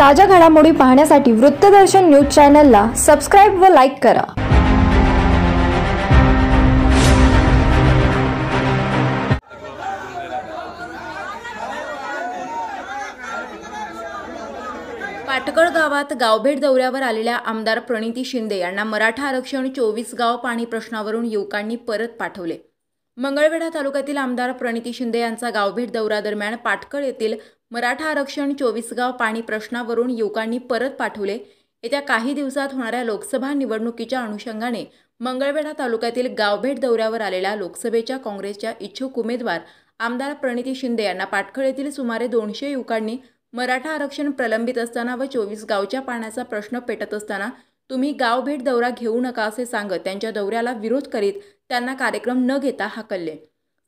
ताज्या घडामोडी पाहण्यासाठी वृत्तदर्शन न्यूज चॅनलला सबस्क्राइब व लाईक करा। पाटकळ गावात गावभेट दौऱ्यावर आलेल्या आमदार प्रणिती शिंदे यांना मराठा आरक्षण 24 गाव पाणी प्रश्नावरून युवकांनी परत पाठवले। मंगळवेढा तालुक्यातील आमदार प्रणिती शिंदे यांचा गावभेट दौरा दरम्यान पाटकळ येथील मराठा आरक्षण 24 गाव पाणी प्रश्नावरून युवकांनी परत पाठवले। येत्या काही दिवसात होणाऱ्या लोकसभा निवडणुकीच्या अनुषंगाने मंगळवेढा तालुक्यातील गावभेट दौऱ्यावर आलेल्या लोकसभेच्या काँग्रेसच्या इच्छुक उमेदवार आमदार प्रणिती शिंदे यांना पाटकळ येथील सुमारे 200 युवकांनी मराठा आरक्षण प्रलंबित असताना व 24 गावच्या पाण्याचा प्रश्न पेटत असताना तुम्ही गावभेट दौरा घेऊ नका असे सांगत त्यांच्या दौऱ्याला विरोध करीत त्यांना कार्यक्रम न घेता हाकलले।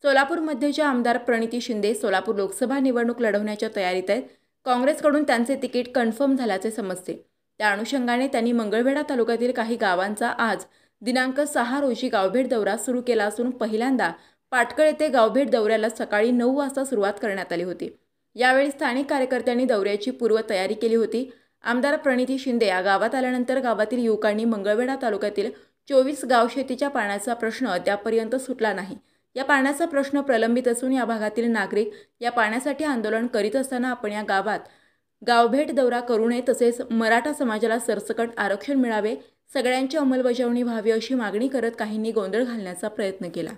सोलापूरमध्येच्या आमदार प्रणिती शिंदे सोलापूर लोकसभा निवडणूक लढवण्याच्या तयारीत आहेत। काँग्रेसकडून त्यांचे तिकीट कन्फर्म झाल्याचे समजते। त्या अनुषंगाने त्यांनी मंगळवेढा तालुक्यातील काही गावांचा आज दिनांक 6 रोजी गावभेट दौरा सुरू केला असून पहिल्यांदा पाटकळ येथे गावभेट दौऱ्याला सकाळी 9 वाजता सुरुवात करण्यात आली होती। यावेळी स्थानिक कार्यकर्त्यांनी दौऱ्याची पूर्वतयारी केली होती। आमदार प्रणिती शिंदे या गावात आल्यानंतर गावातील युवकांनी मंगळवेढा तालुक्यातील 24 गाव शेतीच्या पाण्याचा प्रश्न अद्यापर्यंत सुटला नाही। या पाण्याचा प्रश्न प्रलंबित असून या भागातील नागरिक या पाण्यासाठी आंदोलन करीत असताना आपण या गावात गावभेट दौरा करू नये तसेच मराठा समाजाला सरसकट आरक्षण मिळावे, सगळ्यांची अंमलबजावणी व्हावी अशी मागणी करत काहींनी गोंधळ घालण्याचा प्रयत्न केला।